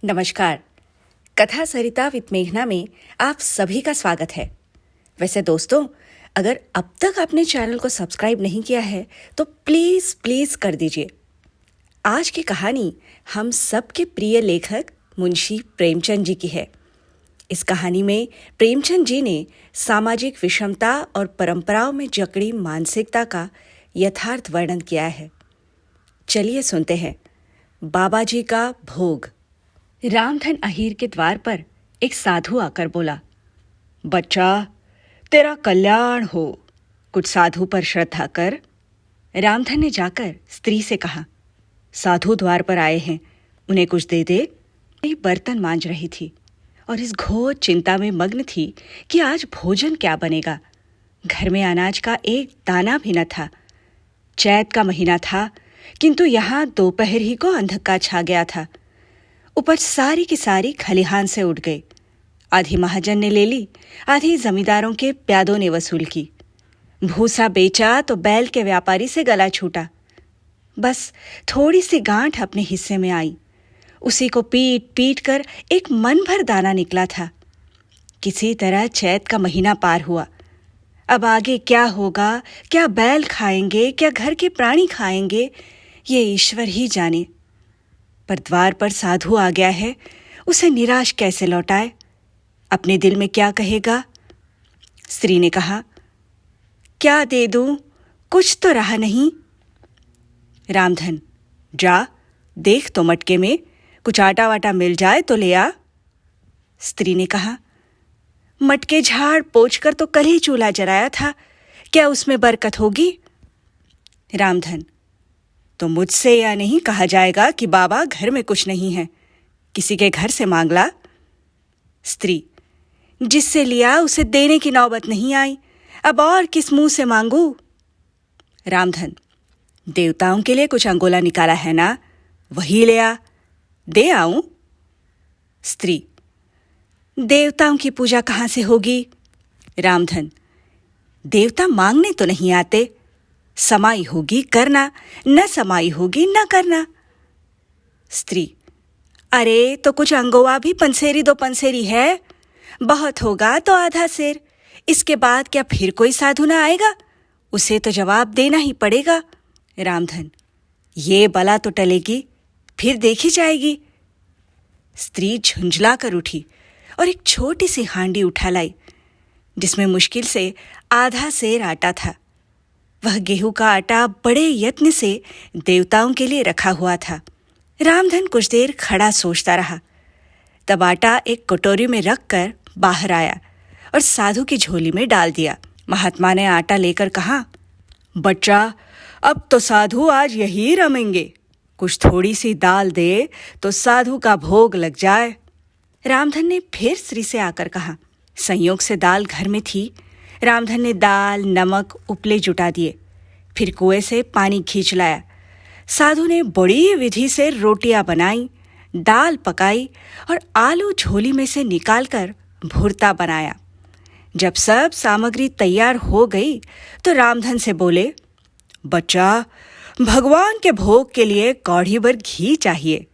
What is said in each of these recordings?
नमस्कार। कथा सरिता विद मेघना में आप सभी का स्वागत है। वैसे दोस्तों, अगर अब तक आपने चैनल को सब्सक्राइब नहीं किया है तो प्लीज़ प्लीज़ कर दीजिए। आज की कहानी हम सबके प्रिय लेखक मुंशी प्रेमचंद जी की है। इस कहानी में प्रेमचंद जी ने सामाजिक विषमता और परंपराओं में जकड़ी मानसिकता का यथार्थ वर्णन किया है। चलिए सुनते हैं। बाबा जी का भोग। रामधन अहीर के द्वार पर एक साधु आकर बोला, बच्चा, तेरा कल्याण हो, कुछ साधु पर श्रद्धा कर। रामधन ने जाकर स्त्री से कहा, साधु द्वार पर आए हैं, उन्हें कुछ दे दे। वे बर्तन मांज रही थी और इस घोर चिंता में मग्न थी कि आज भोजन क्या बनेगा। घर में अनाज का एक दाना भी न था। चैत का महीना था, किंतु यहाँ दोपहर ही को अंधकार छा गया था। उपज सारी की सारी खलिहान से उठ गई। आधी महाजन ने ले ली, आधी जमींदारों के प्यादों ने वसूल की। भूसा बेचा तो बैल के व्यापारी से गला छूटा। बस थोड़ी सी गांठ अपने हिस्से में आई। उसी को पीट पीट कर एक मन भर दाना निकला था। किसी तरह चैत का महीना पार हुआ। अब आगे क्या होगा, क्या बैल खाएंगे, क्या घर के प्राणी खाएंगे, ये ईश्वर ही जाने। पर द्वार पर साधु आ गया है, उसे निराश कैसे लौटाए? अपने दिल में क्या कहेगा? स्त्री ने कहा, क्या दे दूं, कुछ तो रहा नहीं। रामधन, जा देख तो मटके में कुछ आटा वाटा मिल जाए तो ले आ। स्त्री ने कहा, मटके झाड़ पोंछ कर तो कल ही चूल्हा जलाया था, क्या उसमें बरकत होगी? रामधन, तो मुझसे यह नहीं कहा जाएगा कि बाबा घर में कुछ नहीं है, किसी के घर से मांग ला। स्त्री, जिससे लिया उसे देने की नौबत नहीं आई, अब और किस मुंह से मांगू? रामधन, देवताओं के लिए कुछ अंगोला निकाला है ना, वही ले आ, दे आऊं? स्त्री, देवताओं की पूजा कहाँ से होगी? रामधन, देवता मांगने तो नहीं आते, समाई होगी करना, न समाई होगी न करना। स्त्री, अरे तो कुछ अंगोवा भी पंसेरी दो पंसेरी है, बहुत होगा तो आधा सेर, इसके बाद क्या फिर कोई साधु ना आएगा? उसे तो जवाब देना ही पड़ेगा। रामधन, ये बला तो टलेगी, फिर देखी जाएगी। स्त्री झुंझला कर उठी और एक छोटी सी हांडी उठा लाई, जिसमें मुश्किल से आधा सेर आटा था। वह गेहूं का आटा बड़े यत्न से देवताओं के लिए रखा हुआ था। रामधन कुछ देर खड़ा सोचता रहा। तब आटा एक कटोरी में रखकर बाहर आया और साधु की झोली में डाल दिया। महात्मा ने आटा लेकर कहा, बच्चा, अब तो साधु आज यही रमेंगे, कुछ थोड़ी सी दाल दे तो साधु का भोग लग जाए। रामधन ने फिर स्त्री से आकर कहा। संयोग से दाल घर में थी। रामधन ने दाल, नमक, उपले जुटा दिए, फिर कुएं से पानी खींच लाया। साधु ने बड़ी विधि से रोटियां बनाई, दाल पकाई और आलू झोली में से निकालकर भुर्ता बनाया। जब सब सामग्री तैयार हो गई तो रामधन से बोले, बच्चा, भगवान के भोग के लिए कौड़ी भर घी चाहिए,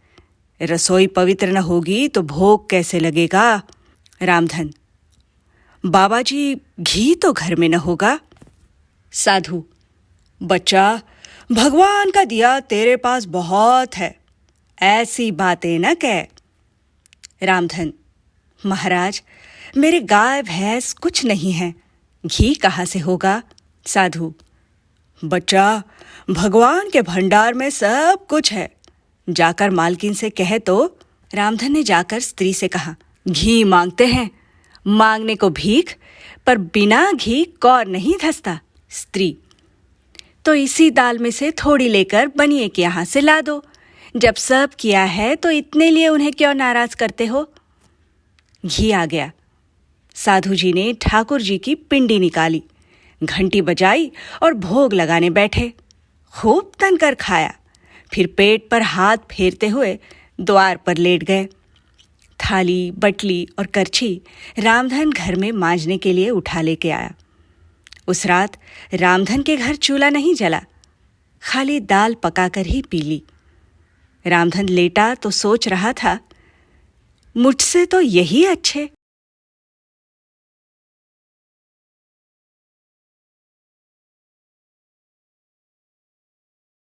रसोई पवित्र न होगी तो भोग कैसे लगेगा? रामधन, बाबा जी, घी तो घर में न होगा। साधु, बच्चा, भगवान का दिया तेरे पास बहुत है, ऐसी बातें न कह। रामधन, महाराज, मेरे गाय भैंस कुछ नहीं है, घी कहाँ से होगा? साधु, बच्चा, भगवान के भंडार में सब कुछ है, जाकर मालकिन से कहे तो। रामधन ने जाकर स्त्री से कहा, घी मांगते हैं, मांगने को भीख, पर बिना घी कौर नहीं धसता। स्त्री, तो इसी दाल में से थोड़ी लेकर बनिए के यहाँ से ला दो, जब सब किया है तो इतने लिए उन्हें क्यों नाराज करते हो? घी आ गया। साधु जी ने ठाकुर जी की पिंडी निकाली, घंटी बजाई और भोग लगाने बैठे। खूब तनकर खाया, फिर पेट पर हाथ फेरते हुए द्वार पर लेट गए। थाली, बटली और करछी रामधन घर में मांजने के लिए उठा लेके आया। उस रात रामधन के घर चूल्हा नहीं जला, खाली दाल पकाकर ही पी ली। रामधन लेटा तो सोच रहा था, मुझसे तो यही अच्छे।